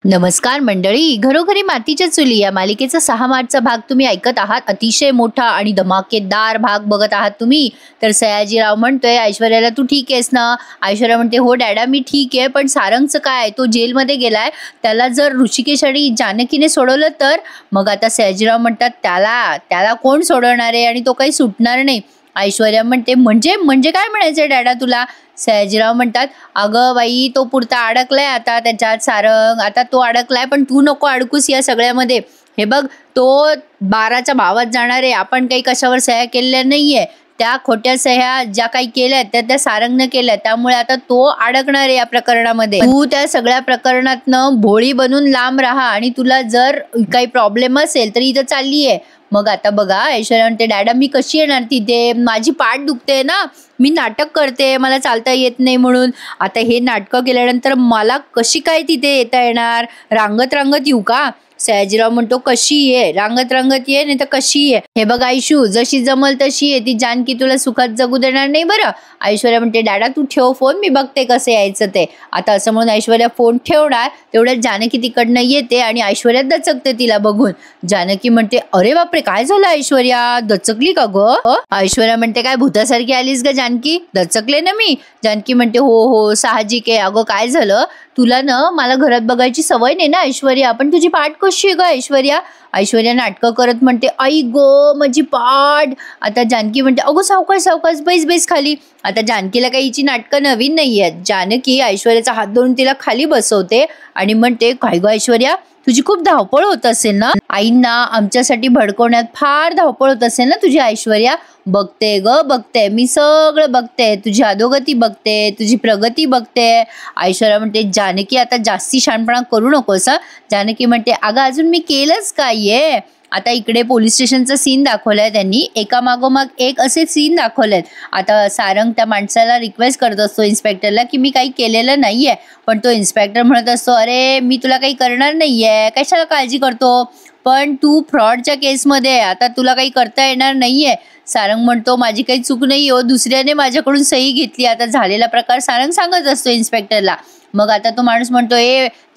नमस्कार मंडळी, घरोघरी मातीच्या चुली या मालिकेचा 6 मार्चचा भाग तुम्ही ऐकत आहात. अतिशय मोठा आणि धमाकेदार भाग बघत आहात तुम्ही. तर सयाजीराव म्हणतोय ऐश्वर्याला, तू ठीक आहेस ना? ऐश्वर्या म्हणते, हो डॅडा मी ठीक आहे, पण सारंगचं काय? तो जेलमध्ये गेलाय, त्याला जर ऋषिकेश आणि जानकीने सोडवलं तर? मग आता सयाजीराव म्हणतात, त्याला कोण सोडवणार आहे आणि तो काही सुटणार नाही. ऐश्वर्या म्हणते, म्हणजे काय म्हणायचंय डॅडा तुला? सयाजीराव म्हणतात, अगं बाई, तो पुरता अडकलाय आता त्याच्यात सारंग. आता तो अडकलाय, पण तू नको अडकूस या सगळ्यामध्ये. हे बघ, तो 12च्या भावात जाणार आहे. आपण काही कशावर सह्या केलेल्या नाहीये. त्या खोट्या सह्या ज्या काही केल्यात त्या सारंगनं केल्या, त्यामुळे आता तो अडकणार आहे या प्रकरणामध्ये. तू त्या सगळ्या प्रकरणातनं भोळी बनून लांब राहा, आणि तुला जर काही प्रॉब्लेम असेल तर इथं चालली आहे. मग आता बघा, ऐश्वर्या म्हणते, डॅडा मी कशी येणार तिथे? माझी पाठ दुखते ना, मी नाटक करते, मला चालता येत नाही म्हणून. आता हे नाटकं केल्यानंतर मला कशी काय तिथे येता येणार? रांगत येऊ का? सयाजीराव म्हणतो, कशी ये, रांगत ये, नाही तर कशी ये? हे बघ आयशू, जशी जमल तशी ये. ती जानकी तुला सुखात जगू देणार नाही बरं. ऐश्वर्या म्हणते, डॅडा तू ठेव फोन, मी बघते कसं यायचं ते. आता असं म्हणून ऐश्वर्या फोन ठेवणार, तेवढ्यात जानकी तिकडनं येते आणि ऐश्वर्या दचकते तिला बघून. जानकी म्हणते, अरे बापरे, काय झालं ऐश्वर्या? दचकली का ग? ऐश्वर्या म्हणते, काय भूतासारखी आलीस ग जानकी? दचकले ना मी. जानकी म्हणते, हो साहजिक आहे. अगं काय झालं? तुला ना मला घरात बघायची सवय नाही ना ऐश्वर्या, पण तुझी पाठ कशी आहे ग ऐश्वर्या? ऐश्वर्या नाटकं करत म्हणते, आई गो माझी पाठ. आता जानकी म्हणते, अगो सावकाश बैस खाली. आता जानकीला काही हिची नाटकं नवीन नाही आहेत. जानकी ऐश्वर्याचा हात धरून तिला खाली बसवते आणि म्हणते, काय ग ऐश्वर्या, तुझी खूप धावपळ होत असेल ना? आईंना आमच्यासाठी भडकवण्यात फार धावपळ होत असेल ना तुझी ऐश्वर्या? बघते मी सगळं बघते, तुझी अधोगती बघते, तुझी प्रगती बघते. ऐश्वर्या म्हणते, जानकी आता जास्ती शहाणपणा करू नकोस. जानकी म्हणते, अगं अजून मी केलंच काय? आता इकडे पोलीस स्टेशनचा सीन दाखवलाय त्यांनी, एका मागोमाग एक असे सीन दाखवलेत. आता सारंग त्या माणसाला रिक्वेस्ट करत असतो, इन्स्पेक्टरला, की मी काही केलेलं नाहीये. पण तो इन्स्पेक्टर म्हणत असतो, अरे मी तुला काही करणार नाहीये, कशाला काळजी करतो? पण तू फ्रॉडच्या केसमध्ये, आता तुला काही करता येणार नाहीये. सारंग म्हणतो, माझी काही चूक नाही हो, दुसऱ्याने माझ्याकडून सही घेतली. आता झालेला प्रकार सारंग सांगत असतो इन्स्पेक्टरला. मग आता तो माणूस म्हणतो,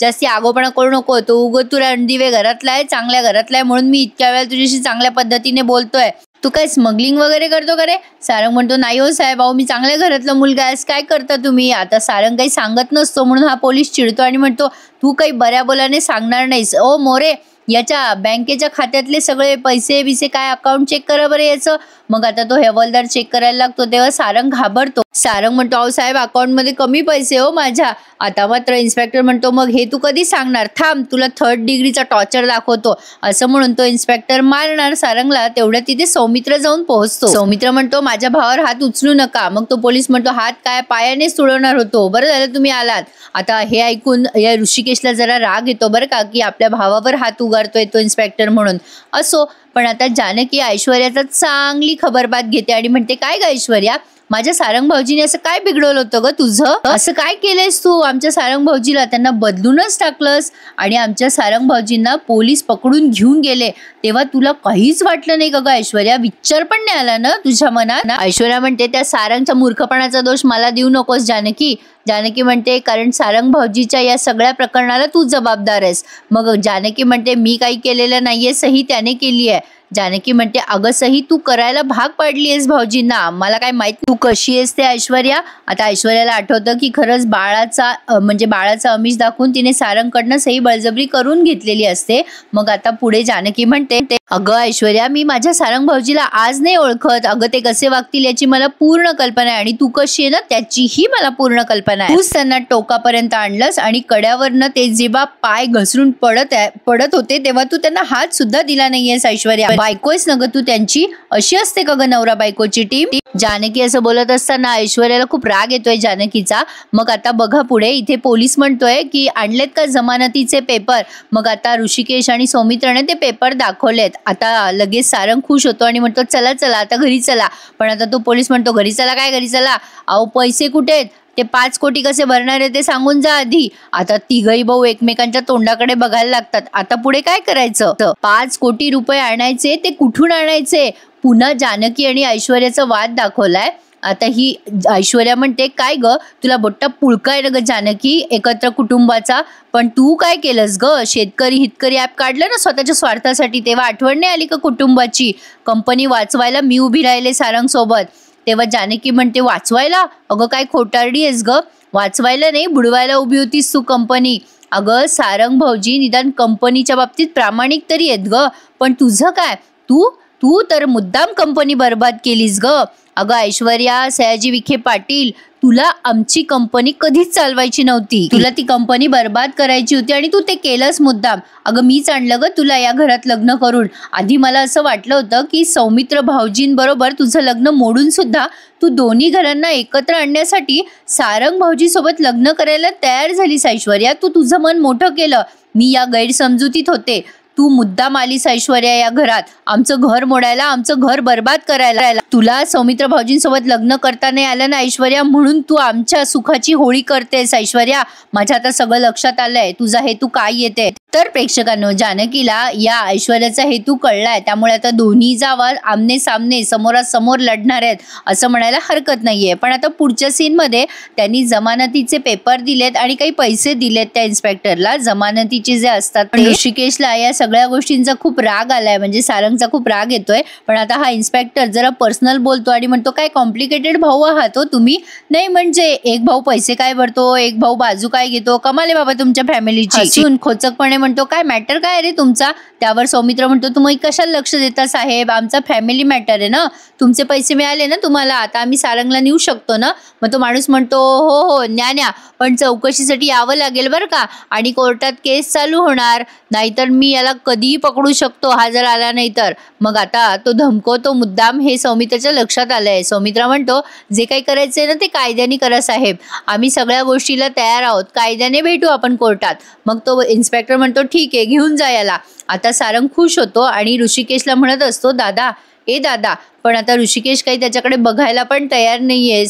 जास्ती आगोपणा करू नको, तू रणदिवे घरातला आहे, चांगल्या घरातला आहे, म्हणून मी इतक्या वेळा तुझ्याशी चांगल्या पद्धतीने बोलतोय. तू काय स्मगलिंग वगैरे करतो का रे? सारंग म्हणतो, नाही हो साहेब, मी चांगल्या घरातला मुलगा आहेस, काय करता तुम्ही? आता सारंग काही सांगत नसतो, म्हणून हा पोलीस चिडतो आणि म्हणतो, तू काही बऱ्या बोलाने सांगणार नाहीस. ओ मोरे, याच्या बँकेच्या खात्यातले सगळे पैसे बिसे काय अकाउंट चेक करा बरं याचं. मग आता तो हवालदार चेक करायला लागतो, तेव्हा सारंग घाबरतो. सारंग म्हणतो, अहो साहेब, अकाउंट मध्ये कमी पैसे हो माझ्या. आता मात्र इन्स्पेक्टर म्हणतो, मग हे तू कधी सांगणार? थांब, तुला 3rd डिग्रीचा टॉर्चर दाखवतो. असं म्हणून तो इन्स्पेक्टर मारणार सारंगला. तेवढ्या तिथे सौमित्र जाऊन पोहोचतो. सौमित्र म्हणतो, माझ्या भावावर हात उचलू नका. मग तो पोलीस म्हणतो, हात काय, पायानेच तुडवणार होतो, बरं झालं तुम्ही आलात. आता हे ऐकून या ऋषिकेशला जरा राग येतो बरं का, की आपल्या भावावर हात उगारतोय तो इन्स्पेक्टर म्हणून. असो, पण आता जानकी ऐश्वर्याचा चांगली खबरबात घेते आणि म्हणते, काय ग ऐश्वर्या, माझ्या सारंग भाऊजीने असं काय बिघडवलं होतं ग तुझं? असं काय केलंयस तू आमच्या सारंग भाऊजीला? त्यांना बदलूनच टाकलंस आणि आमच्या सारंग भाऊजींना पोलीस पकडून घेऊन गेले, तेव्हा तुला काहीच वाटलं नाही का ग ऐश्वर्या? विचार पण नाही आला ना तुझ्या मनात? ऐश्वर्या म्हणते, त्या सारंगच्या मूर्खपणाचा दोष मला देऊ नकोस जानकी. जानकी म्हणते, कारण सारंग भाऊजीच्या या सगळ्या प्रकरणाला तू जबाबदार आहेस. मग जानकी म्हणते, मी काही केलेलं नाहीये, सही त्याने केली आहे. जानकी म्हणते, अगं सही तू करायला भाग पाडली आहेस भाऊजींना, मला काय माहित तू कशी आहेस ते ऐश्वर्या. आता ऐश्वर्याला आठवतं की खरंच बाळाचा आमिष दाखवून तिने सारंगकडनं सही बळजबरी करून घेतलेली असते. मग आता पुढे जानकी म्हणते, अगं ऐश्वर्या, मी माझ्या सारंग भाऊजीला आज नाही ओळखत. अगं ते कसे वागतील याची मला पूर्ण कल्पना आहे, आणि तू कशी आहे ना त्याचीही मला पूर्ण कल्पना आहे. तूच त्यांना टोकापर्यंत आणलंस आणि कड्यावरनं ते जेव्हा पाय घसरून पडत होते तेव्हा तू त्यांना हात सुद्धा दिला नाहीयेस ऐश्वर्या. बायकोच न ग तू त्यांची? अशी असते का ग नवरा बायकोची टीम? जानकी असं बोलत असताना ऐश्वर्याला खूप राग येतोय जानकीचा. मग आता बघा पुढे, इथे पोलीस म्हणतोय की आणलेत का जमानतीचे पेपर? मग आता ऋषिकेश आणि सौमित्रने ते पेपर दाखवलेत. आता लगेच सारंग खुश होतो आणि म्हणतो, चला आता घरी चला. पण आता तो पोलीस म्हणतो, घरी चला काय, घरी चला? अहो पैसे कुठे आहेत? ते 5 कोटी कसे भरणार आहे ते सांगून जा आधी. आता तिघही भाऊ एकमेकांच्या तोंडाकडे बघायला लागतात. आता पुढे काय करायचं? 5 कोटी रुपये आणायचे, ते कुठून आणायचे? पुन्हा जानकी आणि ऐश्वर्याचा वाद दाखवलाय. आता ही ऐश्वर्या म्हणते, काय ग तुला मोठा पुळका आहे ना ग जानकी एकत्र कुटुंबाचा, पण तू काय केलंस ग? शेतकरी हितकरी ॲप काढलं ना स्वतःच्या स्वार्थासाठी, तेव्हा आठवण नाही आली का कुटुंबाची? कंपनी वाचवायला मी उभी राहिले सारंग सोबत. तेव्हा जानकी म्हणते, वाचवायला? अगं काय खोटारडी आहेस ग, वाचवायला नाही बुडवायला उभी होतीस तू कंपनी. अगं सारंग भाऊजी निदान कंपनीच्या बाबतीत प्रामाणिक तरी आहेत ग, पण तुझं काय, तू तू तर मुद्दाम कंपनी बर्बाद केलीस ग. अगं ऐश्वर्या, सयाजी विखे पाटील, तुला आमची कंपनी कधीच चालवायची नव्हती, तुला ती कंपनी बर्बाद करायची होती आणि तू ते केलंस मुद्दाम. अगं मीच आणलं ग तुला या घरात लग्न करून. आधी मला असं वाटलं होतं की सौमित्र भाऊजींबरोबर तुझं लग्न मोडून सुद्धा तू दोन्ही घरांना एकत्र आणण्यासाठी सारंग भाऊजी सोबत लग्न करायला तयार झालीस ऐश्वर्या. तू तुझं मन मोठं केलं, मी या गैरसमजुतीत होते. तू मुद्दाम आलीस ऐश्वर्या या घरात आमचं घर मोडायला, आमचं घर बर्बाद करायला. तुला सौमित्र भाऊजींसोबत लग्न करता नाही आलं ना ऐश्वर्या, म्हणून तू आमच्या सुखाची होळी करतेस ऐश्वर्या. माझ्या आता सगळं लक्षात आलंय तुझा हेतू काय येते. तर प्रेक्षकांनो, जानकीला या ऐश्वर्याचा हेतू कळलाय, त्यामुळे आता दोन्ही जावा आमने सामने समोरासमोर लढणार आहेत असं म्हणायला हरकत नाहीये. पण आता पुढच्या सीन मध्ये त्यांनी जमानतीचे पेपर दिलेत आणि काही पैसे दिलेत त्या इन्स्पेक्टरला, जमानतीचे जे असतात ते. ऋषिकेशला या सगळ्या गोष्टींचा खूप राग आलाय, म्हणजे सारंगचा खूप राग येतोय. पण आता हा इन्स्पेक्टर जरा पर्सनल बोलतो आणि म्हणतो, काय कॉम्प्लिकेटेड भाऊ आहात हो तुम्ही? नाही म्हणजे एक भाऊ पैसे काय भरतो, एक भाऊ बाजू काय घेतो, कमाल आहे बाबा तुमच्या फॅमिलीची. खोचकपणे म्हणतो, काय मॅटर काय रे तुमचा? त्यावर सौमित्र म्हणतो, तुम्ही कशाला लक्ष देता साहेब, आमचा फॅमिली मॅटर आहे ना, तुमचे पैसे मिळाले ना तुम्हाला, आता आम्ही सारंगला नेऊ शकतो ना. मग तो माणूस म्हणतो, हो हो न्या, पण चौकशीसाठी यावं लागेल बरं का, आणि कोर्टात केस चालू होणार, नाहीतर मी याला कधीही पकडू शकतो हा जर आला नाही तर. मग आता तो धमकवतो मुद्दाम, हे सौमित्राच्या लक्षात आलंय. सौमित्रा म्हणतो, जे काही करायचंय ना ते कायद्याने करा साहेब, आम्ही सगळ्या गोष्टीला तयार आहोत, कायद्याने भेटू आपण कोर्टात. मग तो इन्स्पेक्टर म्हणतो, ठीक आहे घेऊन जा याला. आता सारंग खुश होतो आणि ऋषिकेशला म्हणत असतो, दादा ए दादा, पण आता ऋषिकेश काही त्याच्याकडे बघायला पण तयार नाहीये.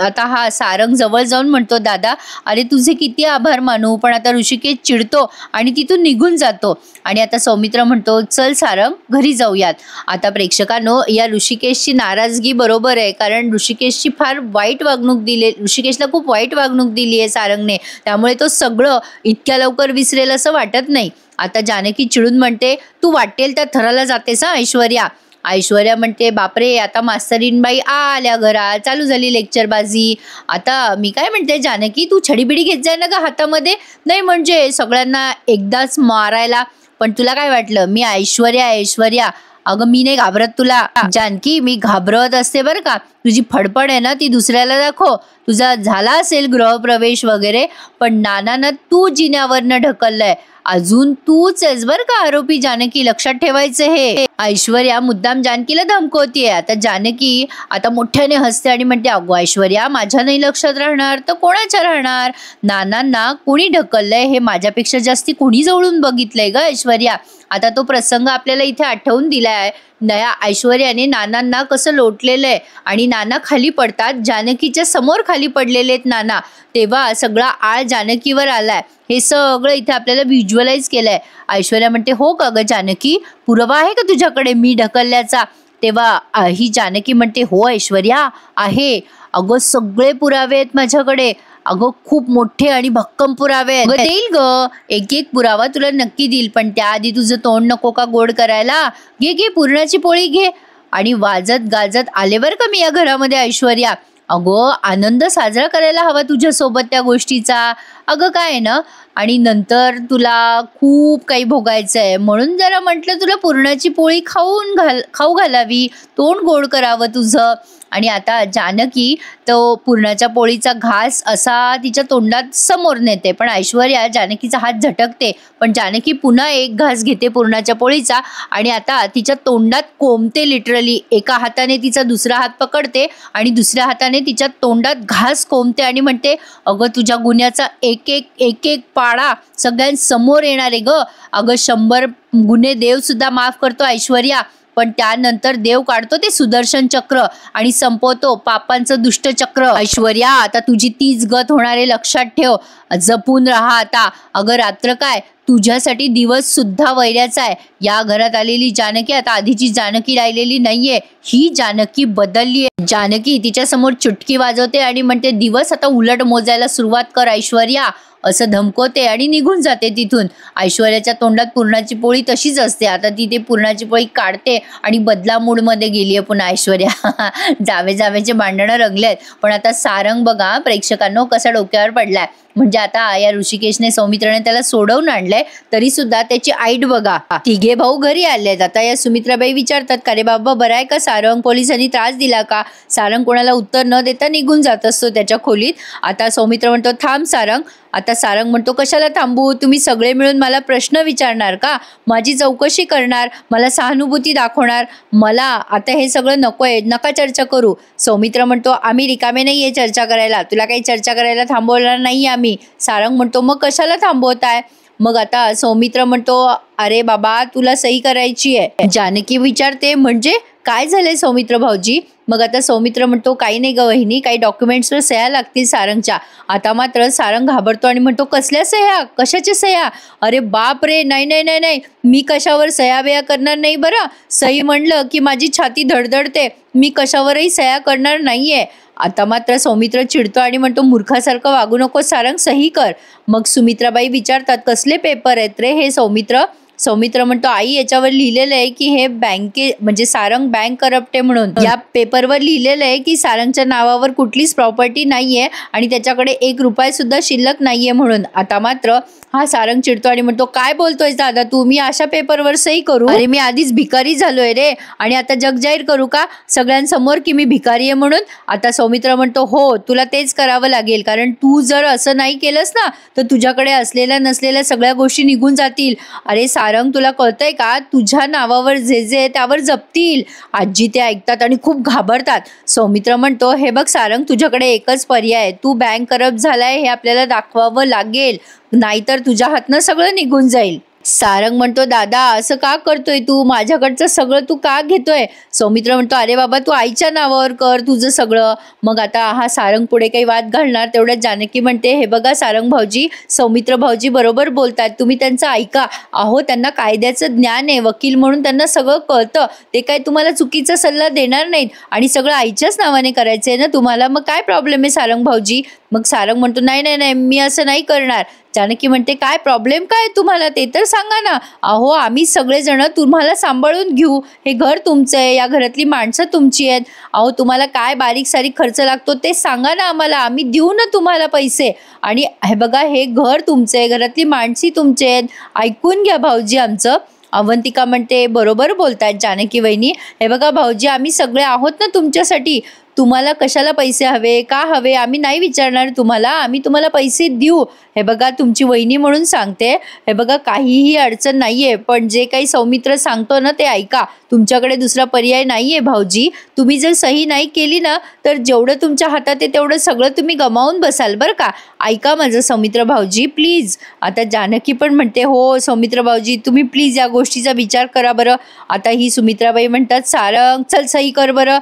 आता हा सारंग जवळ जाऊन म्हणतो, दादा अरे तुझे किती आभार मानू. पण आता ऋषिकेश चिडतो आणि तिथून निघून जातो. आणि आता सौमित्र म्हणतो, चल सारंग घरी जाऊयात. आता प्रेक्षकांनो, या ऋषिकेशची नाराजगी बरोबर आहे, कारण ऋषिकेशची फार वाईट वागणूक दिली, ऋषिकेशला खूप वाईट वागणूक दिली आहे सारंगने, त्यामुळे तो सगळं इतक्या लवकर विसरेल असं वाटत नाही. आता जानकी चिडून म्हणते, तू वाटेल त्या थराला जातेस हा ऐश्वर्या. ऐश्वर्या म्हणते, बापरे आता मास्तरीनबाई आल्या घरात, चालू झाली लेक्चरबाजी. आता मी काय म्हणते जानकी, तू छडीबिडी घेत जाय ना ग हातामध्ये, नाही म्हणजे सगळ्यांना एकदाच मारायला. पण तुला काय वाटलं मी ऐश्वर्या? अगं मी नाही घाबरत तुला जानकी, मी घाबरत असते बरं का. तुझी फडफड आहे ना ती दुसऱ्याला दाखव, तुझा झाला असेल गृहप्रवेश वगैरे, पण नानानं तू जिन्यावरनं ढकललंय, अजून तूच आहेस बरं का आरोपी जानकी, लक्षात ठेवायचं हे. ऐश्वर्या मुद्दाम जानकीला धमकवतीये. आता जानकी आता मोठ्याने हसते आणि म्हणते, अगो ऐश्वर्या, माझ्या नाही लक्षात राहणार तर कोणाच्या राहणार? नानांना कोणी ढकललंय हे माझ्यापेक्षा जास्ती कोणी जवळून बघितलंय ग ऐश्वर्या. आता तो प्रसंग आपल्याला इथे आठवून दिलाय. नया ऐश्वर्याने नानांना कसं लोटलेलं आहे आणि नाना खाली पडतात, जानकीच्या समोर खाली पडलेले आहेत नाना, तेव्हा सगळा आळ जानकीवर आलाय. हे सगळं इथे आपल्याला व्हिज्युअलाइज केलंय. ऐश्वर्या म्हणते, हो का ग जानकी, पुरावा आहे का तुझ्याकडे मी ढकलल्याचा? तेव्हा ही जानकी म्हणते, हो ऐश्वर्या आहे, अगं सगळे पुरावे आहेत माझ्याकडे, अगं खूप मोठे आणि भक्कम पुरावे आहेत. देईल ग, एक एक पुरावा तुला नक्की देईल, पण त्याआधी तुझं तोंड नको का गोड करायला, घे पुरणाची पोळी घे. आणि वाजत गाजत आले बरं का मी या घरामध्ये ऐश्वर्या. अगं आनंद साजरा करायला हवा तुझ्यासोबत त्या गोष्टीचा, अगं काय ना, आणि नंतर तुला खूप काही भोगायचं आहे, म्हणून जरा म्हटलं तुला पुरणाची पोळी खाऊ घालावी, तोंड गोड करावं तुझं. आणि आता जानकी तो पुरणाच्या पोळीचा घास असा तिच्या तोंडात समोर नेते, पण ऐश्वर्या जानकीचा हात झटकते, पण जानकी पुन्हा एक घास घेते पुरणाच्या पोळीचा आणि आता तिच्या तोंडात कोंबते लिटरली. एका हाताने तिचा दुसरा हात पकडते आणि दुसऱ्या हाताने तिच्या तोंडात घास कोंबते आणि म्हणते, अगं तुझ्या गुन्ह्याचा एक एक पाडा सगळ्यांसमोर येणार आहे ग. अगं 100 गुन्हे देव सुद्धा माफ करतो ऐश्वर्या, पण त्यानंतर देव काढतो ते सुदर्शन चक्र आणि संपवतो पापांचं दुष्ट चक्र. ऐश्वर्या, आता तुझी तीच गत होणारे लक्षात ठेव. जपून राहा आता. अगं रात्र काय, तुझ्यासाठी दिवस सुद्धा वैऱ्याचा आहे. या घरात आलेली जानकी आता आधीची जानकी राहिलेली नाहीये. ही जानकी बदलली आहे. जानकी तिच्या समोर चुटकी वाजवते आणि म्हणते, दिवस आता उलट मोजायला सुरुवात कर ऐश्वर्या, असं धमकवते आणि निघून जाते तिथून. ऐश्वर्याच्या तोंडात पुरणाची पोळी तशीच असते. आता ती ते पुरणाची पोळी काढते आणि बदला मूडमध्ये गेलीये पुन्हा ऐश्वर्या. जावे जावेचे भांडणं रंगलेत. पण आता सारंग बघा प्रेक्षकांनो कसा डोक्यावर पडलाय. म्हणजे आता या ऋषिकेशने सौमित्राने त्याला सोडवून आणलंय, तरी सुद्धा त्याची आईट बघा. तिघे भाऊ घरी आलेत. आता या सुमित्राबाई विचारतात, का रे बाबा बरं आहे का सारंग, पोलिसांनी त्रास दिला का? सारंग कोणाला उत्तर न देता निघून जात असतो त्याच्या खोलीत. आता सौमित्र म्हणतो, थांब सारंग. आता सारंग म्हणतो, कशाला थांबू, तुम्ही सगळे मिळून मला प्रश्न विचारणार का, माझी चौकशी करणार, मला सहानुभूती दाखवणार, मला आता हे सगळं नकोय, नका चर्चा करू. सौमित्र म्हणतो, आम्ही रिकामे नाहीये चर्चा करायला, तुला काही चर्चा करायला थांबवणार नाही आम्ही. सारंग म्हणतो, मग कशाला थांबवताय? मग आता सौमित्र म्हणतो, अरे बाबा तुला सही करायची आहे. जानकी विचारते, म्हणजे काय झालंय सौमित्र भाऊजी? मग आता सौमित्र म्हणतो, काही नाही ग वहिनी, काही डॉक्युमेंट्सवर सह्या लागतील सारंगच्या. आता मात्र सारंग घाबरतो आणि म्हणतो, कसल्या सह्या, कशाच्या सह्या? अरे बाप रे, नाही नाही नाही नाही, मी कशावर सह्या बिया करणार नाही बरं. सही म्हणलं की माझी छाती धडधडते, मी कशावरही सह्या करणार नाहीये. आता मात्र सौमित्र चिडतो आणि म्हणतो, मूर्खासारखं वागू नको सारंग, सही कर. मग सुमित्राबाई विचारतात, कसले पेपर आहेत रे हे सौमित्र? सौमित्र म्हणतो, आई याच्यावर लिहिलेलं आहे की हे म्हणजे सारंग बँक करप्ट आहे म्हणून. या पेपरवर लिहिलेलं आहे की सारंगच्या नावावर कुठलीच प्रॉपर्टी नाहीये आणि त्याच्याकडे 1 रुपया सुद्धा शिल्लक नाहीये म्हणून. आता मात्र हा सारंग चिडतो आणि म्हणतो, काय बोलतोय दादा तू, मी अशा पेपरवर सही करू? अरे मी आधीच भिकारी झालोय रे, आणि आता जग जाहीर करू का सगळ्यांसमोर की मी भिकारी आहे म्हणून? आता सौमित्र म्हणतो, हो तुला तेच करावं लागेल, कारण तू जर असं नाही केलंस ना तर तुझ्याकडे असलेल्या नसलेल्या सगळ्या गोष्टी निघून जातील. अरे सारंग तुला कळतंय का, तुझ्या नावावर जे जे त्यावर जपतील. आजी ते ऐकतात आणि खूप घाबरतात. सौमित्र म्हणतो, हे बघ सारंग, तुझ्याकडे एकच पर्याय आहे, तू बँक करप्ट झालाय हे आपल्याला दाखवावं लागेल, नाहीतर तुझ्या हातनं सगळं निघून जाईल. सारंग म्हणतो, दादा असं का करतोय तू, माझ्याकडचं सगळं तू का घेतोय? सौमित्र म्हणतो, अरे बाबा तू आईच्या नावावर कर तुझं सगळं. मग आता हा सारंग पुढे काही वाद घालणार, तेवढ्यात जानकी म्हणते, हे बघा सारंग भाऊजी, सौमित्र भाऊजी बरोबर बोलतात, तुम्ही त्यांचं ऐका. अहो त्यांना कायद्याचं ज्ञान आहे, वकील म्हणून त्यांना सगळं कळतं, ते काय तुम्हाला चुकीचा सल्ला देणार नाहीत, आणि सगळं आईच्याच नावाने करायचंय ना तुम्हाला, मग काय प्रॉब्लेम आहे सारंग भाऊजी? मग सारंग म्हणतो, नाही नाही नाही, मी असं नाही करणार. जानकी म्हणते, काय प्रॉब्लेम काय तुम्हाला ते तर सांगा ना. अहो आम्ही सगळेजण तुम्हाला सांभाळून घेऊ, हे घर तुमचं आहे, या घरातली माणसं तुमची आहेत. अहो तुम्हाला काय बारीक सारीक खर्च लागतो ते सांगा ना आम्हाला, आम्ही देऊ ना तुम्हाला पैसे. आणि हे बघा हे घर तुमचं आहे, घरातली माणसी तुमची आहेत, ऐकून घ्या भाऊजी आमचं. अवंतिका म्हणते, बरोबर बोलतायत जानकी वहिनी, हे बघा भाऊजी आम्ही सगळे आहोत ना तुमच्यासाठी, तुम्हाला कशाला पैसे हवे, का हवे, आम्ही नाही विचारणार तुम्हाला, आम्ही तुम्हाला पैसे देऊ. हे बघा तुमची वहिनी म्हणून सांगते, हे बघा काहीही अडचण नाहीये, पण जे काही सौमित्र सांगतो ना ते ऐका, तुमच्याकडे दुसरा पर्याय नाहीये भाऊजी. तुम्ही जर सही नाही केली ना तर जेवढं तुमच्या हातात आहे तेवढं सगळं तुम्ही गमावून बसाल बरं का, ऐका माझं सौमित्र भाऊजी प्लीज. आता जानकी पण म्हणते, हो सौमित्र भाऊजी तुम्ही प्लीज या गोष्टीचा विचार करा बरं. आता ही सुमित्राबाई म्हणतात, सारंग चल सही कर बरं.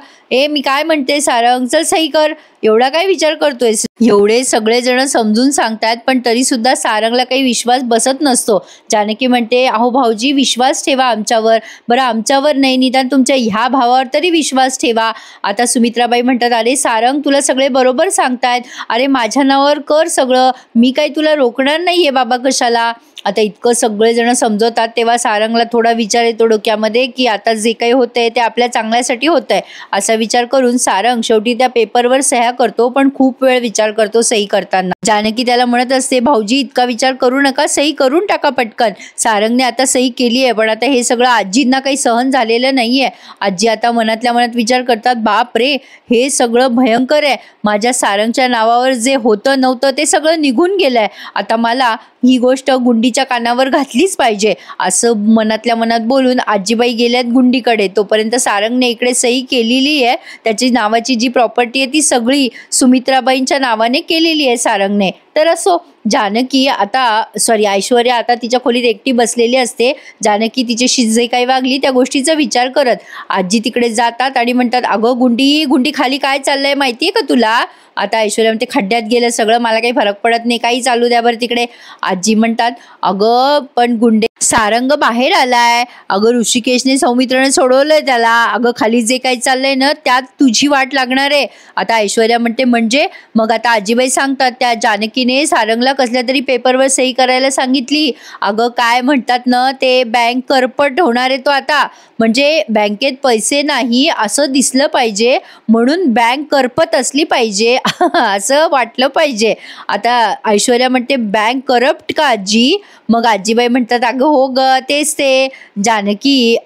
मी काय म्हणते सारंग, चल सही कर, एवढा काय विचार करतोय? एवढे सगळेजण समजून सांगतात पण तरी सुद्धा सारंगला काही विश्वास बसत नसतो. जानकी म्हणते, अहो भाऊजी विश्वास ठेवा आमच्यावर, बरं आमच्यावर नाही निदान तुमच्या ह्या भावावर तरी विश्वास ठेवा. आता सुमित्राबाई म्हणतात, अरे सारंग तुला सगळे बरोबर सांगतायत, अरे माझ्या नावावर कर सगळं, मी काही तुला रोखणार नाहीये बाबा कशाला. आता इतकं सगळेजण समजवतात तेव्हा सारंगला थोडा विचार येतो डोक्यामध्ये की आता जे काही होतंय ते आपल्या चांगल्यासाठी होतंय, असा विचार करून सारंग शेवटी त्या पेपरवर सह्या करतो, पण खूप वेळ विचार करतो सही करताना. जानकी त्याला म्हणत असते, भाऊजी इतका विचार करू नका, सही करून टाका पटकन. सारंगने आता सही केली आहे, पण आता हे सगळं आजींना काही सहन झालेलं नाहीये. आजी आता मनातल्या मनात विचार करतात, बाप रे हे सगळं भयंकर आहे, माझ्या सारंगच्या नावावर जे होतं नव्हतं ते सगळं निघून गेलंय, आता मला ही गोष्ट गुंडीच्या कानावर घातलीच पाहिजे, असं मनातल्या मनात बोलून आजीबाई गेल्यात गुंडीकडे. तोपर्यंत सारंगने इकडे सही केलेली आहे, त्याची नावाची जी प्रॉपर्टी आहे ती सगळी सुमित्राबाईंच्या नावाने केलेली आहे सारंगने. तर असो जानकी आता ऐश्वर्या आता तिच्या खोलीत एकटी बसलेली असते. जानकी तिच्याशी जे काही वागली त्या गोष्टीचा विचार करत आजी तिकडे जातात आणि म्हणतात, अगं गुंडी गुंडी खाली काय चाललंय माहितीये का तुला? आता ऐश्वर्या म्हणते, खड्ड्यात गेलं सगळं, मला काही फरक पडत नाही, काही चालू द्या बरं तिकडे. आजी म्हणतात, अगं पण गुंडे सारंग बाहेर आलाय, अगं ऋषिकेशने सौमित्राने सोडवलंय त्याला, अगं खाली जे काही चाललंय ना त्यात तुझी वाट लागणार आहे. आता ऐश्वर्या म्हणते, म्हणजे? मग आता आजीबाई सांगतात, त्या जानकीने सारंगला कसल्या तरी पेपरवर सही करायला सांगितली. अगं काय म्हणतात ना ते बँक करपट होणार आहे तो आता, म्हणजे बँकेत पैसे नाही असं दिसलं पाहिजे म्हणून बँक करपत असली पाहिजे असं वाटलं पाहिजे. आता ऐश्वर्या म्हणते, बँक करप्ट का आजी? मग आजीबाई म्हणतात, अगं हो ग तेच ते. जानकी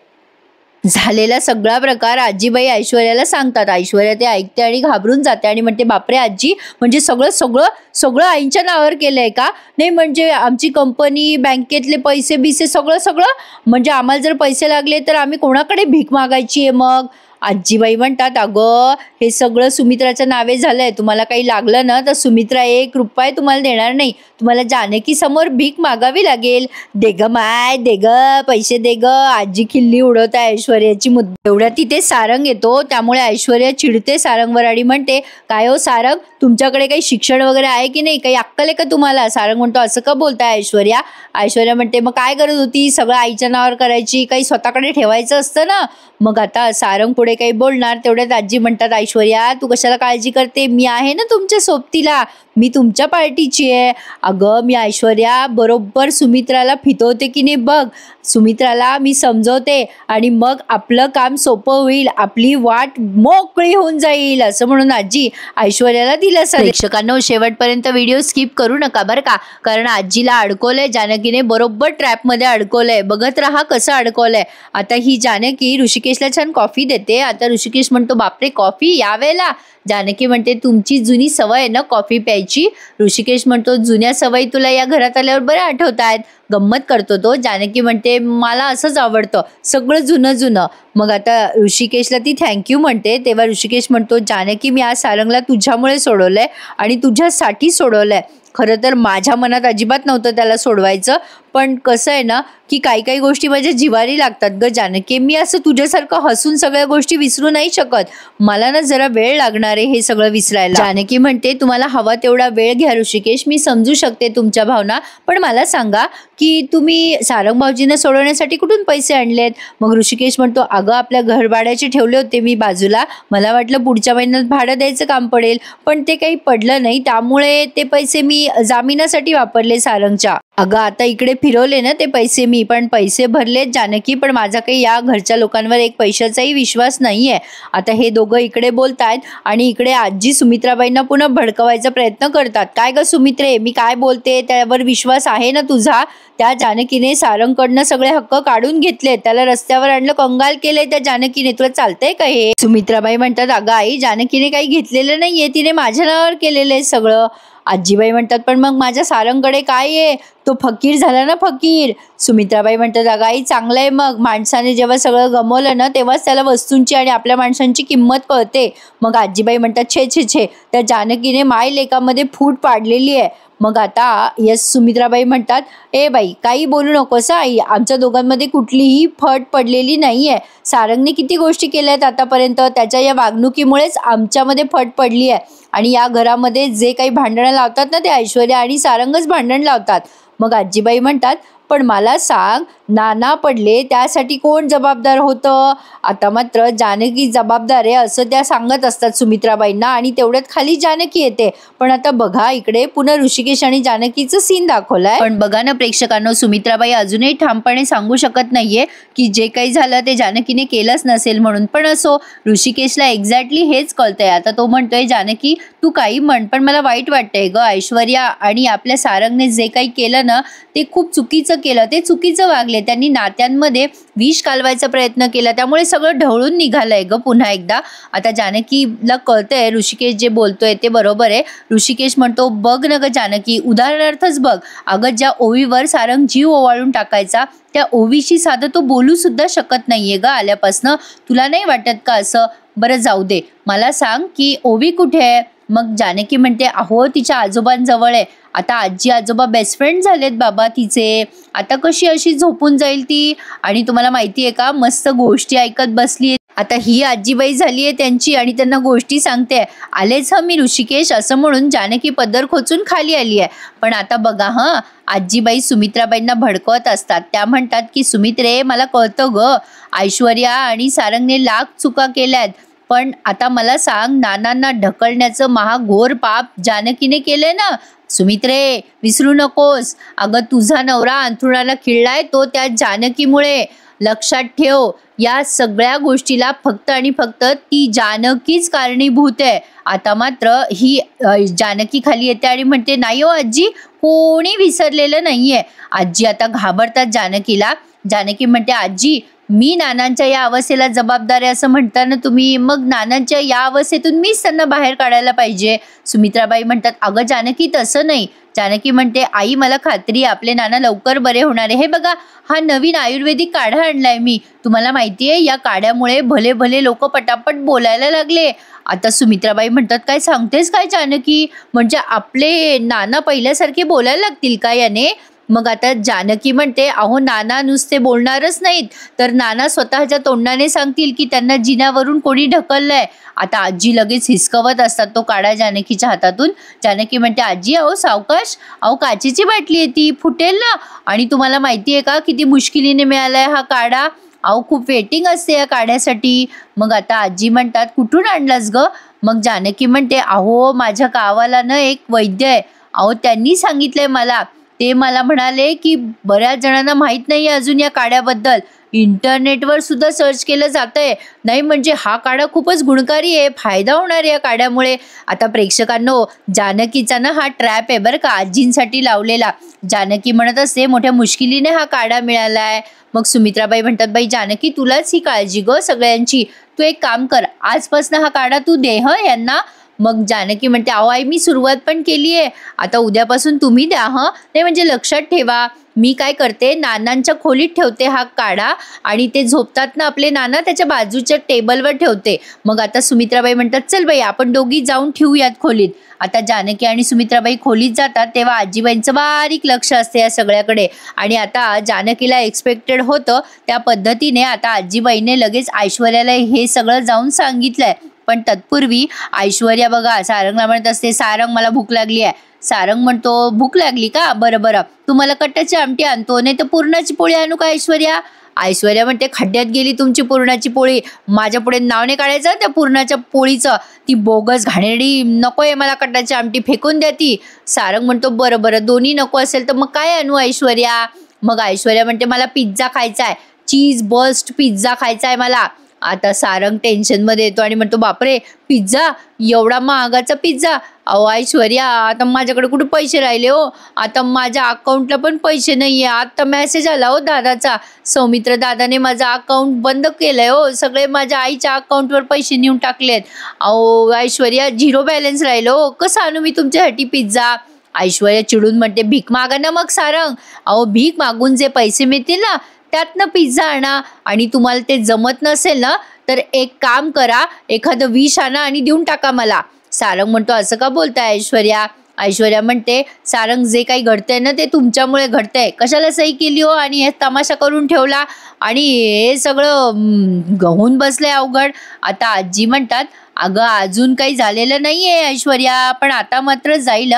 झालेला सगळा प्रकार आजीबाई ऐश्वर्याला सांगतात. ऐश्वर्या ते ऐकते आणि घाबरून जाते आणि म्हणते, बापरे आजी, म्हणजे सगळं सगळं सगळं आईच्या नावावर केलंय का? नाही म्हणजे आमची कंपनी, बँकेतले पैसे बिसे सगळं सगळं, म्हणजे आम्हाला जर पैसे लागले तर आम्ही कोणाकडे भीक मागायची आहे मग? आजीबाई म्हणतात, अगं हे सगळं सुमित्राच्या नावे झालंय, तुम्हाला काही लागलं ना तर सुमित्रा 1 रुपया तुम्हाला देणार नाही, तुम्हाला जानकी समोर भीक मागावी लागेल. दे ग माय, दे ग पैसे, दे ग. आजी खिल्ली उडवत आहे ऐश्वर्याची. एवढ्या तिथे सारंग येतो, त्यामुळे ऐश्वर्या चिडते सारंगवर आणि म्हणते, काय हो सारंग, तुमच्याकडे काही शिक्षण वगैरे आहे की नाही, काही अक्कल आहे का तुम्हाला? सारंग म्हणतो, असं का बोलताय ऐश्वर्या? ऐश्वर्या म्हणते, मग काय गरज होती सगळं आईच्या नावावर करायची, काही स्वतःकडे ठेवायचं असतं ना. मग आता सारंग पुढे काही बोलणार तेवढ्यात आजी म्हणतात, ऐश्वर्या तू कशाला काळजी करते, मी आहे ना तुमच्या सोबतीला, मी तुमच्या पार्टीची आहे. अगं मी ऐश्वर्या बरोबर सुमित्राला फितवते की नाही बघ, सुमित्राला मी समजवते आणि मग आपलं काम सोपं होईल, आपली वाट मोकळी होऊन जाईल, असं म्हणून आजी ऐश्वर्याला दिलासा. प्रेक्षकांनो शेवटपर्यंत व्हिडिओ स्किप करू नका बरं का, कारण आजीला अडकवलंय जानकीने, बरोबर ट्रॅपमध्ये अडकवलंय. बघत राहा कसं अडकवलंय. आता ही जानकी ऋषिकेशला छान कॉफी देते. आता ऋषिकेश म्हणतो, बापरे कॉफी यावेळेला? जानकी म्हणते, तुमची जुनी सवय आहे ना कॉफी प्यायची. ऋषिकेश म्हणतो, जुन्या सवयी तुला या घरात आल्यावर बरं आठवत आहेत, गंमत करतो तो. जानकी म्हणते, मला असंच आवडतं सगळं जुनं जुनं. मग आता ऋषिकेशला ती थँक्यू म्हणते. तेव्हा ऋषिकेश म्हणतो, जानकी मी आज सारंगला तुझ्यामुळे सोडवलंय आणि तुझ्यासाठी सोडवलंय. खरं तर माझ्या मनात अजिबात नव्हतं त्याला सोडवायचं, पण कसं आहे ना की काही काही गोष्टी माझ्या जिवारी लागतात ग जानकी, मी असं तुझ्यासारखं हसून सगळ्या गोष्टी विसरू नाही शकत, मला ना जरा वेळ लागणार आहे हे सगळं विसरायला. जानकी म्हणते, तुम्हाला हवा तेवढा वेळ घ्या ऋषिकेश, मी समजू शकते तुमच्या भावना, पण मला सांगा की तुम्ही सारंग भाऊजींना सोडवण्यासाठी कुठून पैसे आणलेत? मग ऋषिकेश म्हणतो, अगं आपल्या घर भाड्याचे ठेवले होते मी बाजूला, मला वाटलं पुढच्या महिन्यात भाडं द्यायचं काम पडेल, पण ते काही पडलं नाही, त्यामुळे ते पैसे मी जामिनासाठी वापरले सारंगच्या. अगं आता इकडे फिरवले ना ते पैसे मी, पण पैसे भरलेत जानकी, पण माझा काही या घरच्या लोकांवर एक पैशाचाही विश्वास नाहीये. आता हे दोघं इकडे बोलतायत आणि इकडे आजी सुमित्राबाईंना पुन्हा भडकवायचा प्रयत्न करतात. काय ग सुमित्रे, मी काय बोलते त्यावर विश्वास आहे ना तुझा? त्या जानकीने सारंगकडनं सगळे हक्क काढून घेतले, त्याला रस्त्यावर आणलं, कंगाल केलंय त्या जानकीने, तुला चालतंय का हे? सुमित्राबाई म्हणतात, अगं आई जानकीने काही घेतलेलं नाहीये, तिने माझ्या नावावर केलेलं आहे सगळं. आजीबाई म्हणतात, पण मग माझ्या सारंगकडे काय आहे, तो फकीर झाला ना फकीर. सुमित्राबाई म्हणतात, अगं आई चांगलं आहे, मग माणसाने जेव्हा सगळं गमवलं ना तेव्हाच त्याला वस्तूंची आणि आपल्या माणसांची किंमत कळते. मग आजीबाई म्हणतात, छे छे छे, त्या जानकीने माय लेकामध्ये फूट पाडलेली आहे. मग आता यस सुमित्राबाई म्हणतात, ए बाई काही बोलू नकोस आई, आमच्या दोघांमध्ये कुठलीही फट पडलेली नाहीये, सारंगने किती गोष्टी केल्या आहेत आतापर्यंत, त्याच्या या वागणुकीमुळेच आमच्यामध्ये फट पडली आहे आणि या घरामध्ये जे काही भांडणं लावतात ना ते ऐश्वर्या आणि सारंगच भांडण लावतात. मग आजीबाई म्हणतात, पण मला सांग, नाना पडले त्यासाठी कोण जबाबदार होतं? आता मात्र जानकी जबाबदार आहे असं त्या सांगत असतात सुमित्राबाईंना आणि तेवढ्यात खाली जानकी येते. पण आता बघा इकडे पुन्हा ऋषिकेश आणि जानकीचं सीन दाखवलंय. पण बघा ना प्रेक्षकांनो, सुमित्राबाई अजूनही ठामपणे सांगू शकत नाहीये की जे काही झालं ते जानकीने केलंच नसेल म्हणून. पण असो, ऋषिकेशला एक्झॅक्टली हेच कळतंय. आता तो म्हणतोय, जानकी तू काही म्हण, पण मला वाईट वाटतंय ग, ऐश्वर्या आणि आपल्या सारंगने जे काही केलं ना ते खूप चुकीचं केलं, ते चुकीचं वागले, त्यांनी नात्यांमध्ये विष कालवायचा प्रयत्न केला, त्यामुळे सगळं ढवळून निघालंय ग पुन्हा एकदा. आता जानकीला कळतंय ऋषिकेश जे बोलतोय ते बरोबर आहे. ऋषिकेश म्हणतो, बघ न ग जानकी, उदाहरणार्थच बघ, अगं ज्या ओवीवर सारंग जीव ओवाळून टाकायचा त्या ओवीशी साधं तो बोलू सुद्धा शकत नाहीये ग आल्यापासनं, तुला नाही वाटत का असं? बरं जाऊ दे, मला सांग की ओवी कुठे आहे? मग जानकी म्हणते, अहो तिच्या आजोबांजवळ आहे. आता आजी आजोबा बेस्ट फ्रेंड झालेत बाबा तिचे. आता कशी अशी झोपून जाईल ती. आणि तुम्हाला माहिती आहे का, मस्त गोष्टी ऐकत बसली. आता ही आजीबाई झाली आहे त्यांची आणि त्यांना गोष्टी सांगते. आलेच मी ऋषिकेश असं म्हणून जानकी पदर खोचून खाली आली आहे. पण आता बघा आजीबाई सुमित्राबाईंना भडकवत असतात. त्या म्हणतात की सुमित्रे, मला कळतं ग, ऐश्वर्या आणि सारंगने लाख चुका केल्यात, पण आता मला सांग, नानांना ढकलण्याचं महाघोर पाप जानकीने केलंय ना. सुमित्रे, विसरू नकोस, अगं तुझा नवरा अंथरुणाला खिळलाय तो त्या जानकीमुळे. लक्षात ठेव, या सगळ्या गोष्टीला फक्त आणि फक्त ती जानकीच कारणीभूत आहे. आता मात्र ही जानकी खाली येते आणि म्हणते, नाही हो आजी, कोणी विसरलेलं नाहीये. आजी आता घाबरतात जानकीला. जानकी म्हणते, आजी, मी नानांच्या या अवस्थेला जबाबदार आहे असं म्हणताना तुम्ही, मग नानांच्या या अवस्थेतून मीच त्यांना बाहेर काढायला पाहिजे. सुमित्राबाई म्हणतात, अगं जानकी, तसं नाही. जानकी म्हणते, आई, मला खात्री आहे आपले नाना लवकर बरे होणार आहे. हे बघा, हा नवीन आयुर्वेदिक काढा आणलाय मी. तुम्हाला माहिती आहे, या काढ्यामुळे भले भले लोक पटापट बोलायला लागले. आता सुमित्राबाई म्हणतात, काय सांगतेस काय जानकी, म्हणजे आपले नाना पहिल्यासारखे बोलायला लागतील का याने. मग आता जानकी म्हणते, अहो नाना नुसते बोलणारच नाहीत, तर नाना स्वतःच्या तोंडाने सांगतील की त्यांना जिन्यावरून कोणी ढकललंय. आता आजी लगेच हिसकवत असतात तो काढा जानकीच्या हातातून. जानकी म्हणते, आजी, अहो सावकाश, अहो काचेची बाटली आहे ती, फुटेल ना. आणि तुम्हाला माहिती आहे का किती मुश्किलीने मिळालाय हा काढा. अहो खूप वेटिंग असते या काढ्यासाठी. मग आता आजी म्हणतात, कुठून आणलास ग. मग जानकी म्हणते, अहो माझ्या गावाला ना एक वैद्य आहे, अहो त्यांनी सांगितलंय मला. ते मला म्हणाले की बऱ्याच जणांना माहीत नाही अजून या काढ्याबद्दल. इंटरनेटवर सुद्धा सर्च केलं जातंय. नाही म्हणजे हा काढा खूपच गुणकारी आहे, फायदा होणार आहे या काढ्यामुळे. आता प्रेक्षकांनो, जानकीचा ना हा ट्रॅप आहे बरं का, आजींसाठी लावलेला. जानकी म्हणत असते, मोठ्या मुश्किलीने हा काढा मिळालाय. मग सुमित्राबाई म्हणतात, बाई जानकी, तुलाच ही काळजी ग सगळ्यांची. तू एक काम कर, आजपासून हा काढा तू दे यांना. मग जानकी म्हणते, अहो आई, मी सुरुवात पण केली आहे, आता उद्यापासून तुम्ही द्या. नाही म्हणजे लक्षात ठेवा, मी काय करते, नानांच्या खोलीत ठेवते हा काढा आणि ते झोपतात ना आपले नाना, त्याच्या बाजूच्या टेबलवर ठेवते. मग आता सुमित्राबाई म्हणतात, चल बाई आपण दोघी जाऊन ठेवूयात खोलीत. आता जानकी आणि सुमित्राबाई खोलीत जातात तेव्हा आजीबाईंचं बारीक लक्ष असते या सगळ्याकडे. आणि आता जानकीला एक्सपेक्टेड होतं त्या पद्धतीने आता आजीबाईने लगेच ऐश्वर्याला हे सगळं जाऊन सांगितलंय. पण तत्पूर्वी ऐश्वर्या बघा सारंगला म्हणत असते, सारंग, मला भूक लागली आहे. सारंग म्हणतो, भूक लागली का, बरं बरं, तू मला कट्ट्याची आमटी आणतो, नाही तर पुरणाची पोळी आणू का ऐश्वर्या. ऐश्वर्या म्हणते, खड्ड्यात गेली तुमची पुरणाची पोळी, माझ्या पुढे नाव नाही काढायचं त्या पुरणाच्या पोळीचं, ती बोगस घाणेरडी नकोय मला कट्ट्याची आमटी, फेकून द्या ती. सारंग म्हणतो, बरं बरं, दोन्ही नको असेल तर मग काय आणू ऐश्वर्या. मग ऐश्वर्या म्हणते, मला पिझ्झा खायचा आहे, चीज बस्ट पिझ्झा खायचा आहे मला. आता सारंग टेन्शनमध्ये येतो आणि म्हणतो, बापरे, पिझ्झा, एवढा महागाचा पिझ्झा. अहो ऐश्वर्या, आता माझ्याकडे कुठे पैसे राहिले हो, आता माझ्या अकाउंटला पण पैसे नाही आहे. आता मेसेज आला हो दादाचा, सौमित्र दादाने माझं अकाउंट बंद केलंय हो, सगळे माझ्या आईच्या अकाउंटवर पैसे नेऊन टाकलेत. अहो ऐश्वर्या, झिरो बॅलन्स राहिलो हो, कसं आणू मी तुमच्यासाठी पिझ्झा. ऐश्वर्या चिडून म्हणते, भीक मागा ना मग सारंग. अहो भीक मागून जे पैसे मिळतील ना त्यातनं पिझ्झा आणा. आणि तुम्हाला ते जमत नसेल ना तर एक काम करा, एखादं विष आणा आणि देऊन टाका मला. सारंग म्हणतो, असं का बोलताय ऐश्वर्या. ऐश्वर्या म्हणते, सारंग, जे काही घडतंय ना ते तुमच्यामुळे घडतंय. कशाला सही केली हो आणि हे तमाशा करून ठेवला आणि हे सगळं गहून बसलंय अवघड. आता आजी म्हणतात, अगं अजून काही झालेलं नाहीये ऐश्वर्या, पण आता मात्र जाईल.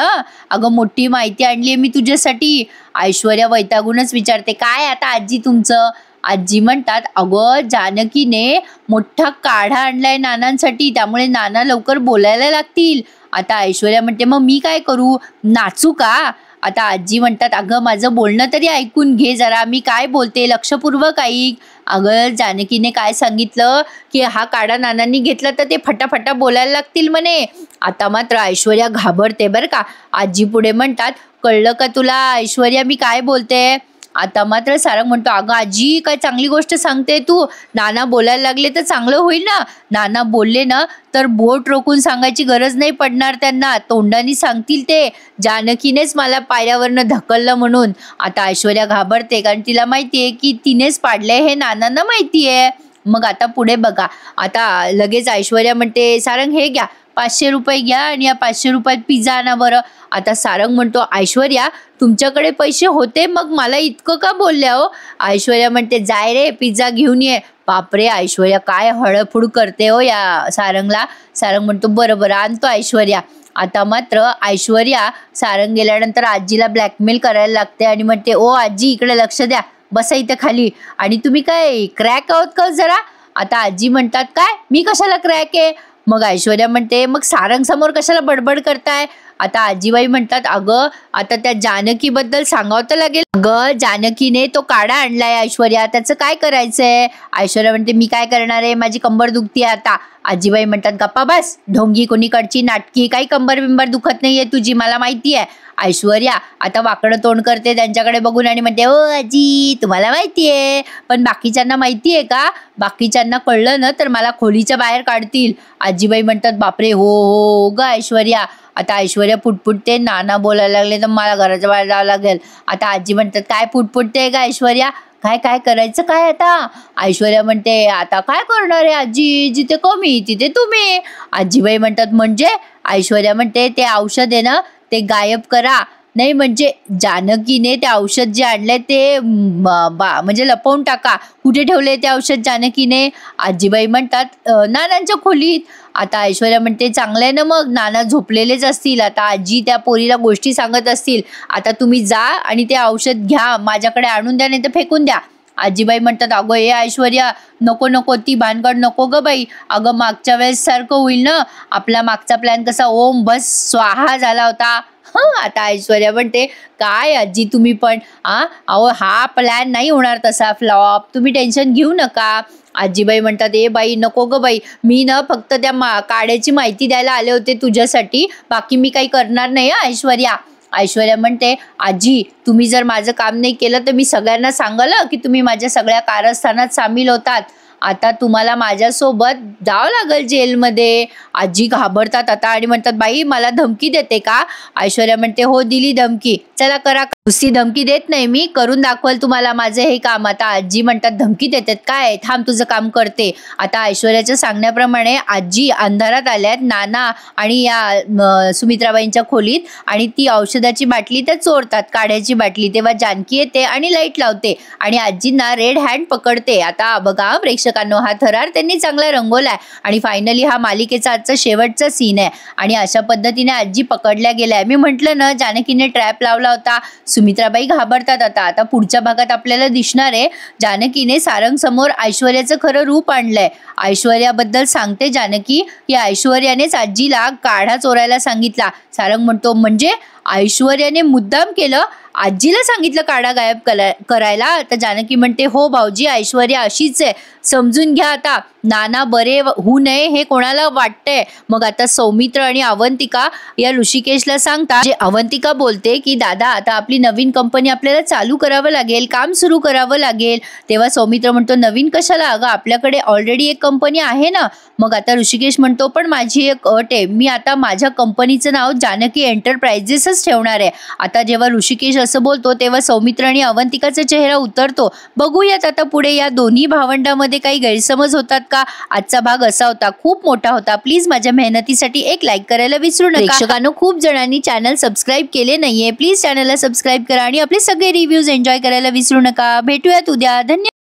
अगं मोठी माहिती आणली मी तुझ्यासाठी. ऐश्वर्या वैतागूनच विचारते, काय आता आजी तुमचं. आजी म्हणतात, अगं जानकीने मोठा काढा आणलाय नानांसाठी, त्यामुळे नाना लवकर बोलायला लागतील. आता ऐश्वर्या म्हणते, मग मी काय करू, नाचू का. आता आजी म्हणतात, अगं माझं बोलणं तरी ऐकून घे जरा, मी काय बोलते लक्षपूर्वक ऐक. अगं जानकीने काय सांगितलं की हा काढा नानांनी घेतला तर ते फटाफटा बोलायला लागतील म्हणे. आता मात्र ऐश्वर्या घाबरते बरं का. आजी पुढे म्हणतात, कळलं का तुला ऐश्वर्या मी काय बोलते. आता मात्र सारंग म्हणतो, अगं आजी, काय चांगली गोष्ट सांगते तू, नाना बोलायला लागले तर चांगलं होईल ना. नाना बोलले ना तर बोट रोखून सांगायची गरज नाही पडणार त्यांना, तोंडाने सांगतील ते, जानकीनेच मला पायऱ्यावरनं ढकललं म्हणून. आता ऐश्वर्या घाबरते कारण तिला माहिती आहे की तिनेच पाडलंय हे नानांना माहिती आहे. मग आता पुढे बघा, आता लगेच ऐश्वर्या म्हणते सारंग हे घ्या 500 रुपये घ्या आणि या 500 रुपयात पिझ्झा आणा बरं. आता सारंग म्हणतो ऐश्वर्या तुमच्याकडे पैसे होते मग मला इतकं का बोलल्या हो. ऐश्वर्या म्हणते जाय रे पिझ्झा घेऊन ये. बापरे, ऐश्वर्या काय हळफूड करते हो या सारंगला. सारंग म्हणतो बरं बरं आणतो ऐश्वर्या. आता मात्र ऐश्वर्या सारंग गेल्यानंतर आजीला ब्लॅकमेल करायला लागते आणि म्हणते ओ आजी इकडे लक्ष द्या, बसा इथे खाली, आणि तुम्ही काय क्रॅक आहोत का जरा. आता आजी म्हणतात काय मी कशाला क्रॅक आहे. मग ऐश्वर्या म्हणते मग सारंग समोर कशाला बडबड करताय. आता आजीबाई म्हणतात अगं आता त्या जानकीबद्दल सांगावं तर लागेल. अगं जानकीने तो काढा आणलाय ऐश्वर्या, त्याचं काय करायचंय. ऐश्वर्या म्हणते मी काय करणार आहे, माझी कंबर दुखतीये आता. आजीबाई म्हणतात गप्पा बस, ढोंगी कोणीकडची नाटकी, काही कंबर बिंबर दुखत नाहीये तुझी, मला माहिती आहे. ऐश्वर्या आता वाकडं तोंड करते त्यांच्याकडे बघून आणि म्हणते ओ आजी तुम्हाला माहितीये, पण बाकीच्यांना माहितीये का, बाकीच्यांना कळलं ना तर मला खोलीच्या बाहेर काढतील. आजीबाई म्हणतात बापरे हो हो ग ऐश्वर्या. आता ऐश्वर्या पुटपुटते, नाना बोलायला लागले तर मला घराच्या बाहेर जावं लागेल. आता आजी म्हणतात काय पुटपुटते का ऐश्वर्या, काय काय करायचं काय आता. ऐश्वर्या म्हणते आता काय करणार आहे आजी, जिथे कमी तिथे तुम्ही. आजीबाई म्हणतात म्हणजे. ऐश्वर्या म्हणते ते औषध आहे ना ते गायब करा, नाही म्हणजे जानकीने ते औषध जे आणले ते म्हणजे लपवून टाका. कुठे ठेवले ते औषध जानकीने. आजीबाई म्हणतात नानांच्या खोलीत. आता ऐश्वर्या म्हणते चांगलं आहे ना मग, नाना झोपलेलेच असतील, आता आजी त्या पोरीला गोष्टी सांगत असतील. आता तुम्ही जा आणि ते औषध घ्या, माझ्याकडे आणून द्या नाही तर फेकून द्या. आजीबाई म्हणतात अगं हे ऐश्वर्या नको नको ती भानगड नको ग बाई, अगं मागच्या वेळेस सारखं होईल ना, आपला मागचा प्लॅन कसा ओम बस स्वाहा झाला होता. आता ऐश्वर्या म्हणते काय आजी तुम्ही पण अहो हा प्लॅन नाही होणार तसा फ्लॉप, तुम्ही टेन्शन घेऊ नका. आजीबाई म्हणतात ए बाई नको ग बाई, मी ना फक्त त्या काड्याची माहिती द्यायला आले होते तुझ्यासाठी, बाकी मी काही करणार नाही ऐश्वर्या. ऐश्वर्या म्हणते आजी तुम्ही जर माझं काम नाही केलं तर मी सगळ्यांना सांगल की तुम्ही माझ्या सगळ्या कारस्थानात सामील होतात, आता तुम्हाला माझ्यासोबत जावं लागेल जेलमध्ये. आजी घाबरतात आता आणि म्हणतात बाई मला धमकी देते का. ऐश्वर्या म्हणते हो दिली धमकी, चला करा. नुसती धमकी देत नाही मी, करून दाखवाल तुम्हाला माझं हे काम. आता आजी म्हणतात धमकी देतात काय, थांब तुझं काम करते. आता ऐश्वर्याच्या सांगण्याप्रमाणे आजी अंधारात आल्यात नाना आणि या सुमित्राबाईंच्या खोलीत, आणि ती औषधाची बाटली त्या चोरतात, काढ्याची बाटली. तेव्हा जानकी येते आणि लाईट लावते आणि आजींना रेड हँड पकडते. आता बघा प्रेक्षकांनो हा थरार त्यांनी चांगला रंगवलाय आणि फायनली हा मालिकेचा आजचा शेवटचा सीन आहे आणि अशा पद्धतीने आजी पकडल्या गेल्या. मी म्हटलं ना जानकीने ट्रॅप लावला होता. सुमित्राबाई घाबरतात. आता पुढच्या भागात आपल्याला दिसणार आहे जानकीने सारंग समोर ऐश्वर्याचं खरं रूप आणलंय. ऐश्वर्याबद्दल सांगते जानकी की ऐश्वर्यानेच आजीला काढा चोरायला सांगितला. सारंग म्हणतो म्हणजे ऐश्वर्याने मुद्दाम केलं, आजीला सांगितलं काढा गायब करायला. तर जानकी म्हणते हो भाऊजी ऐश्वर्या अशीच आहे, समजून घ्या. आता नाना बरे होऊ नये हे कोणाला वाटतंय. मग आता सौमित्र आणि अवंतिका या ऋषिकेशला सांगतात, जे अवंतिका बोलते की दादा आता आपली नवीन कंपनी आपल्याला चालू करावं लागेल, काम सुरू करावं लागेल. तेव्हा सौमित्र म्हणतो नवीन कशाला, अगं आपल्याकडे ऑलरेडी एक कंपनी आहे ना. मग आता ऋषिकेश म्हणतो पण माझी एक अट आहे, मी आता माझ्या कंपनीचं नाव जानकी एंटरप्राइजेसच ठेवणार आहे. आता जेव्हा ऋषिकेश असं बोलतो तेव्हा सौमित्र आणि अवंतिकाचा चेहरा उतरतो. बघूयात आता पुढे या दोन्ही भावंडांमध्ये काही गैरसमज होतात का. आजचा भाग असा होता, खूप मोठा होता. प्लीज माझ्या मेहनतीसाठी एक लाईक करायला विसरू नका. प्रेक्षकांनो खूप जणांनी चॅनल सबस्क्राईब केले नाहीये, प्लीज चॅनलला सबस्क्राईब करा आणि आपले सगळे रिव्ह्यूज एन्जॉय करायला विसरू नका. भेटूयात उद्या. धन्यवाद.